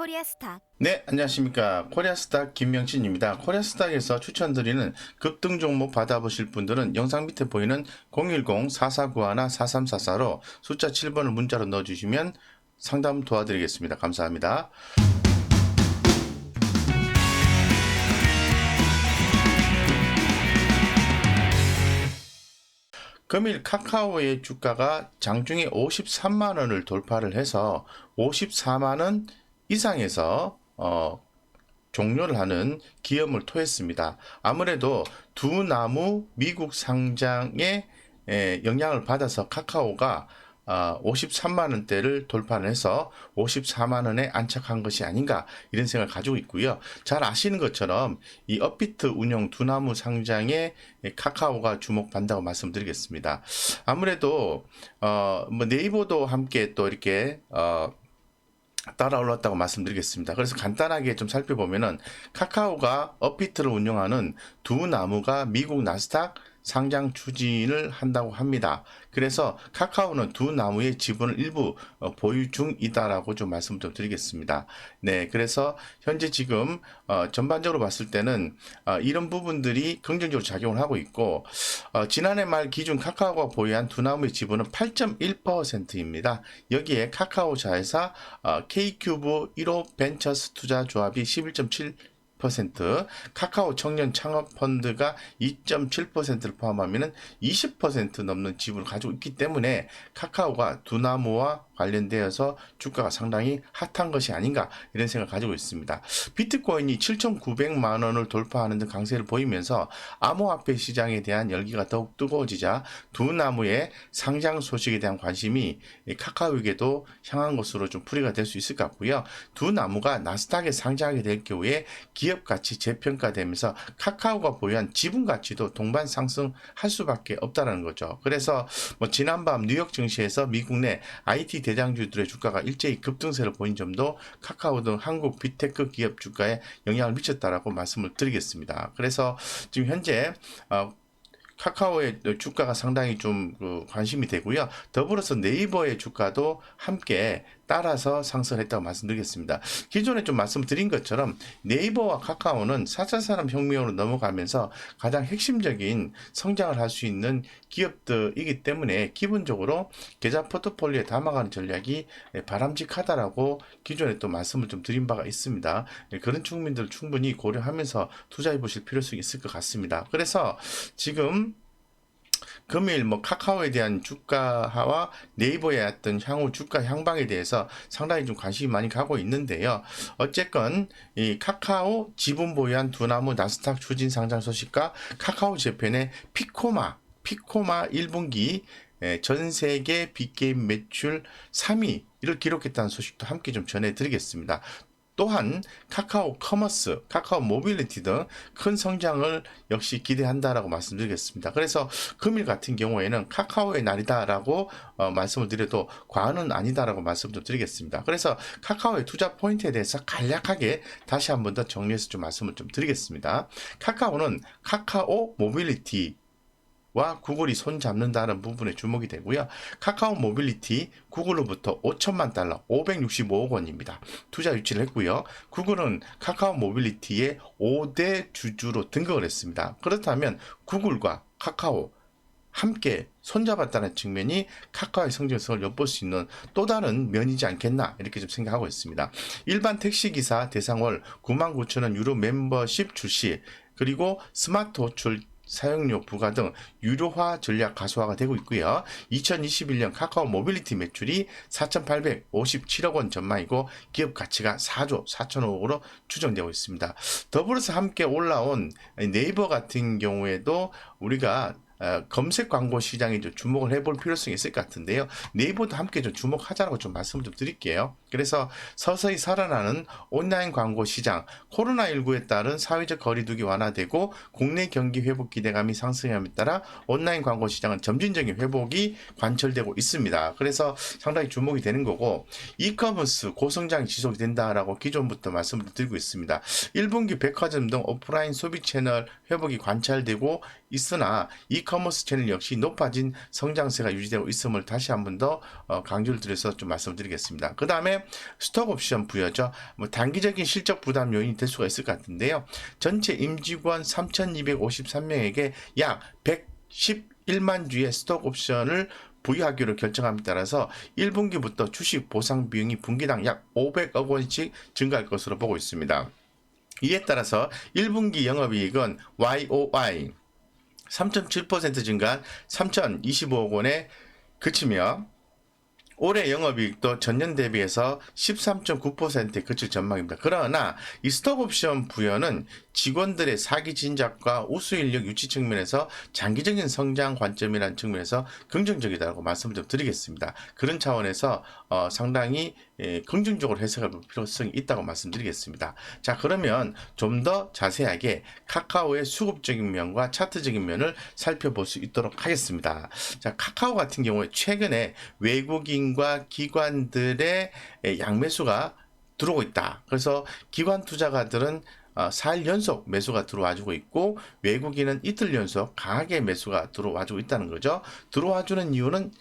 코리아스탁. 네, 안녕하십니까. 코리아스탁 김명진입니다. 코리아스탁에서 추천드리는 급등 종목 받아보실 분들은 영상 밑에 보이는 010-4491-4344로 숫자 7번을 문자로 넣어주시면 상담 도와드리겠습니다. 감사합니다. 금일 카카오의 주가가 장중에 53만원을 돌파를 해서 54만원 이상에서 종료를 하는 기염을 토했습니다. 아무래도 두 나무 미국 상장에 영향을 받아서 카카오가 53만원대를 돌파를 해서 54만원에 안착한 것이 아닌가 이런 생각을 가지고 있고요. 잘 아시는 것처럼 이 업비트 운용 두나무 상장에 카카오가 주목받는다고 말씀드리겠습니다. 아무래도 뭐 네이버도 함께 또 이렇게 따라 올랐다고 말씀드리겠습니다. 그래서 간단하게 좀 살펴보면은 카카오가 업비트를 운영하는 두 나무가 미국 나스닥 상장 추진을 한다고 합니다. 그래서 카카오는 두 나무의 지분을 일부 보유 중이다라고 좀 말씀 좀 드리겠습니다. 네, 그래서 현재 지금 전반적으로 봤을 때는 이런 부분들이 긍정적으로 작용을 하고 있고 지난해 말 기준 카카오가 보유한 두 나무의 지분은 8.1%입니다. 여기에 카카오 자회사 K큐브 1호 벤처스 투자 조합이 11.7%, 카카오 청년 창업 펀드가 2.7%를 포함하면 20% 넘는 지분을 가지고 있기 때문에 카카오가 두나무와 관련되어서 주가가 상당히 핫한 것이 아닌가 이런 생각을 가지고 있습니다. 비트코인이 7,900만 원을 돌파하는 등 강세를 보이면서 암호화폐 시장에 대한 열기가 더욱 뜨거워지자 두나무의 상장 소식에 대한 관심이 카카오에게도 향한 것으로 좀 풀이가 될 수 있을 것 같고요. 두나무가 나스닥에 상장하게 될 경우에 기업 가치 재평가되면서 카카오가 보유한 지분 가치도 동반 상승할 수밖에 없다는 거죠. 그래서 뭐 지난밤 뉴욕 증시에서 미국 내 IT 대장주들의 주가가 일제히 급등세를 보인 점도 카카오 등 한국 빅테크 기업 주가에 영향을 미쳤다라고 말씀을 드리겠습니다. 그래서 지금 현재 카카오의 주가가 상당히 좀 관심이 되고요. 더불어서 네이버의 주가도 함께 따라서 상승했다고 말씀드리겠습니다. 기존에 좀 말씀드린 것처럼 네이버와 카카오는 4차 산업혁명으로 넘어가면서 가장 핵심적인 성장을 할 수 있는 기업들이기 때문에 기본적으로 계좌 포트폴리오에 담아가는 전략이 바람직하다라고 기존에 또 말씀을 좀 드린 바가 있습니다. 그런 측면들을 충분히 고려하면서 투자해 보실 필요성이 있을 것 같습니다. 그래서 지금 금일 뭐 카카오에 대한 주가와 네이버의 어떤 향후 주가 향방에 대해서 상당히 좀 관심이 많이 가고 있는데요. 어쨌건 이 카카오 지분 보유한 두나무 나스닥 추진 상장 소식과 카카오 재팬의 피코마 1분기 전 세계 빅게임 매출 3위를 기록했다는 소식도 함께 좀 전해드리겠습니다. 또한 카카오 커머스, 카카오 모빌리티 등 큰 성장을 역시 기대한다라고 말씀드리겠습니다. 그래서 금일 같은 경우에는 카카오의 날이다라고 말씀을 드려도 과언은 아니다라고 말씀 좀 드리겠습니다. 그래서 카카오의 투자 포인트에 대해서 간략하게 다시 한번 더 정리해서 좀 말씀을 좀 드리겠습니다. 카카오는 카카오 모빌리티 와 구글이 손 잡는다는 부분에 주목이 되고요. 카카오 모빌리티 구글로부터 5천만 달러 565억 원입니다. 투자 유치를 했고요. 구글은 카카오 모빌리티의 5대 주주로 등극을 했습니다. 그렇다면 구글과 카카오 함께 손잡았다는 측면이 카카오의 성장성을 엿볼 수 있는 또 다른 면이지 않겠나 이렇게 좀 생각하고 있습니다. 일반 택시기사 대상월 99,000원 유료 멤버십 출시 그리고 스마트 호출 사용료 부과 등 유료화 전략 가소화가 되고 있고요. 2021년 카카오 모빌리티 매출이 4,857억 원 전망이고 기업 가치가 4조 4천억으로 추정되고 있습니다. 더불어서 함께 올라온 네이버 같은 경우에도 우리가 검색 광고 시장에 좀 주목을 해볼 필요성이 있을 것 같은데요. 네이버도 함께 좀 주목하자라고 좀 말씀을 좀 드릴게요. 그래서 서서히 살아나는 온라인 광고 시장, 코로나19에 따른 사회적 거리두기 완화되고 국내 경기 회복 기대감이 상승함에 따라 온라인 광고 시장은 점진적인 회복이 관철되고 있습니다. 그래서 상당히 주목이 되는 거고 이커머스 고성장이 지속이 된다라고 기존부터 말씀을 드리고 있습니다. 1분기 백화점 등 오프라인 소비 채널 회복이 관찰되고 있으나 이커머스 채널 역시 높아진 성장세가 유지되고 있음을 다시 한 번 더 강조를 드려서 좀 말씀드리겠습니다. 그 다음에 번째 스톡옵션 부여죠. 뭐 단기적인 실적 부담 요인이 될 수가 있을 것 같은데요. 전체 임직원 3,253명에게 약 111만 주의 스톡옵션을 부여하기로 결정함에 따라서 1분기부터 주식 보상 비용이 분기당 약 500억 원씩 증가할 것으로 보고 있습니다. 이에 따라서 1분기 영업이익은 YOY 3.7% 증가한 3,025억 원에 그치며 올해 영업이익도 전년 대비해서 13.9%에 그칠 전망입니다. 그러나 이 스톡옵션 부여는 직원들의 사기 진작과 우수 인력 유치 측면에서 장기적인 성장 관점이라는 측면에서 긍정적이다라고 말씀을 좀 드리겠습니다. 그런 차원에서 상당히 긍정적으로 해석할 필요성이 있다고 말씀드리겠습니다. 자, 그러면 좀 더 자세하게 카카오의 수급적인 면과 차트적인 면을 살펴볼 수 있도록 하겠습니다. 자, 카카오 같은 경우에 최근에 외국인과 기관들의 양매수가 들어오고 있다. 그래서 기관 투자가들은 4일 연속 매수가 들어와주고 있고 외국인은 이틀 연속 강하게 매수가 들어와주고 있다는 거죠. 들어와주는 이유는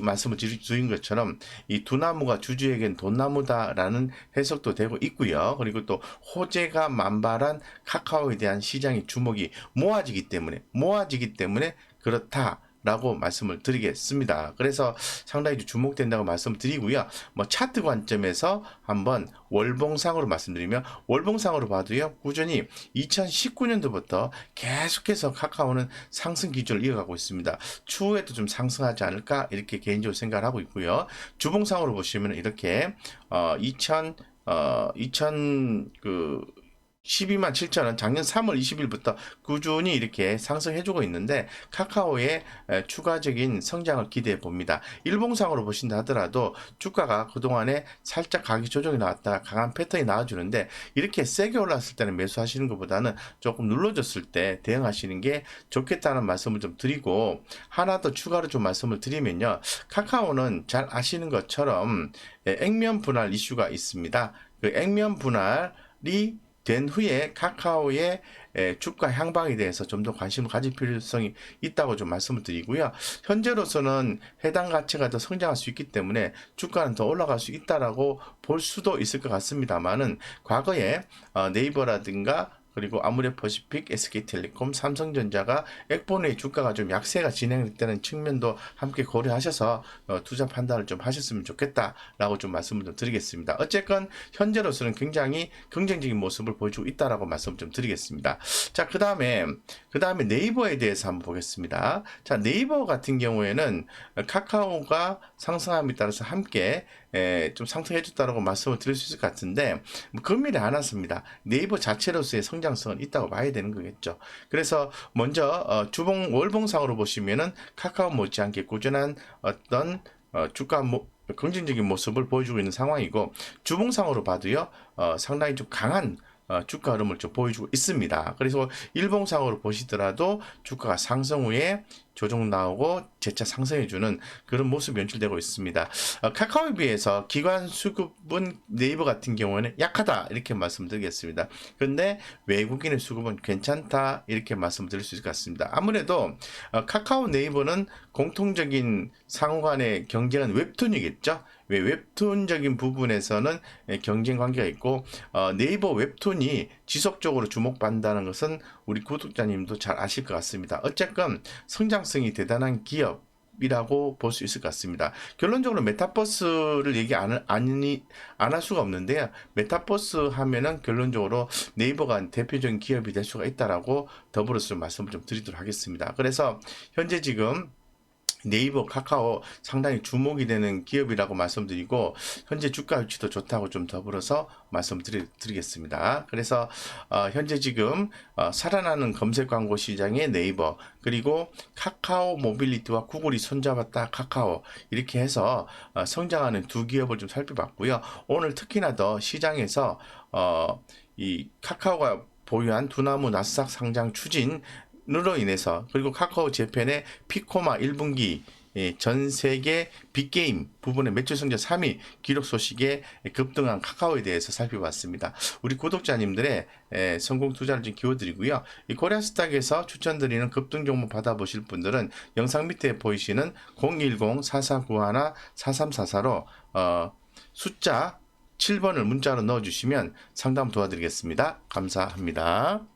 말씀을 드린 것처럼 이 두 나무가 주주에겐 돈나무다라는 해석도 되고 있고요. 그리고 또 호재가 만발한 카카오에 대한 시장의 주목이 모아지기 때문에 그렇다. 라고 말씀을 드리겠습니다. 그래서 상당히 주목된다고 말씀을 드리고요. 뭐 차트 관점에서 한번 월봉상으로 말씀드리면 월봉상으로 봐도요. 꾸준히 2019년도부터 계속해서 카카오는 상승 기조를 이어가고 있습니다. 추후에도 좀 상승하지 않을까 이렇게 개인적으로 생각을 하고 있고요. 주봉상으로 보시면 이렇게 12만 7천원 작년 3월 20일부터 꾸준히 이렇게 상승해주고 있는데 카카오의 추가적인 성장을 기대해 봅니다. 일봉상으로 보신다 하더라도 주가가 그동안에 살짝 가격 조정이 나왔다가 강한 패턴이 나와주는데 이렇게 세게 올랐을 때는 매수하시는 것보다는 조금 눌러줬을 때 대응하시는 게 좋겠다는 말씀을 좀 드리고 하나 더 추가로 좀 말씀을 드리면요. 카카오는 잘 아시는 것처럼 액면 분할 이슈가 있습니다. 그 액면 분할이 된 후에 카카오의 주가 향방에 대해서 좀 더 관심을 가질 필요성이 있다고 좀 말씀을 드리고요. 현재로서는 해당 가치가 더 성장할 수 있기 때문에 주가는 더 올라갈 수 있다라고 볼 수도 있을 것 같습니다만은 과거에 네이버라든가 그리고 아모레퍼시픽, SK텔레콤, 삼성전자가 액본의 주가가 좀 약세가 진행됐다는 측면도 함께 고려하셔서 투자 판단을 좀 하셨으면 좋겠다라고 좀 말씀을 좀 드리겠습니다. 어쨌건 현재로서는 굉장히 긍정적인 모습을 보여주고 있다라고 말씀을 좀 드리겠습니다. 자, 그 다음에 네이버에 대해서 한번 보겠습니다. 자, 네이버 같은 경우에는 카카오가 상승함에 따라서 함께 좀 상승해줬다라고 말씀을 드릴 수 있을 것 같은데 뭐 금밀이 안 왔습니다. 네이버 자체로서의 성장성은 있다고 봐야 되는 거겠죠. 그래서 먼저 월봉상으로 보시면은 카카오 못지않게 꾸준한 어떤 주가 긍정적인 모습을 보여주고 있는 상황이고 주봉상으로 봐도요 상당히 좀 강한 주가 흐름을 좀 보여주고 있습니다. 그래서 일봉상으로 보시더라도 주가가 상승 후에 조정 나오고 재차 상승해주는 그런 모습이 연출되고 있습니다. 카카오에 비해서 기관 수급은 네이버 같은 경우에는 약하다 이렇게 말씀드리겠습니다. 그런데 외국인의 수급은 괜찮다 이렇게 말씀드릴 수 있을 것 같습니다. 아무래도 카카오 네이버는 공통적인 상호간의 경쟁은 웹툰이겠죠. 왜 웹툰적인 부분에서는 경쟁 관계가 있고 네이버 웹툰이 지속적으로 주목받는다는 것은 우리 구독자님도 잘 아실 것 같습니다. 어쨌건 성장성이 대단한 기업이라고 볼 수 있을 것 같습니다. 결론적으로 메타버스를 얘기 안 할 수가 없는데요. 메타버스 하면은 결론적으로 네이버가 대표적인 기업이 될 수가 있다라고 더불어서 말씀을 좀 드리도록 하겠습니다. 그래서 현재 지금 네이버, 카카오 상당히 주목이 되는 기업이라고 말씀드리고 현재 주가 위치도 좋다고 좀 더불어서 말씀드리겠습니다. 그래서 현재 지금 살아나는 검색 광고 시장의 네이버 그리고 카카오 모빌리티와 구글이 손잡았다 카카오 이렇게 해서 성장하는 두 기업을 좀 살펴봤고요. 오늘 특히나 더 시장에서 이 카카오가 보유한 두나무 나스닥 상장 추진 으로 인해서 그리고 카카오 재팬의 피코마 1분기 전 세계 빅게임 부분의 매출 성적 3위 기록 소식에 급등한 카카오에 대해서 살펴봤습니다. 우리 구독자님들의 성공 투자를 좀 기워드리고요. 이 코리아스탁에서 추천드리는 급등 종목 받아보실 분들은 영상 밑에 보이시는 010-4491-4344로 숫자 7번을 문자로 넣어주시면 상담 도와드리겠습니다. 감사합니다.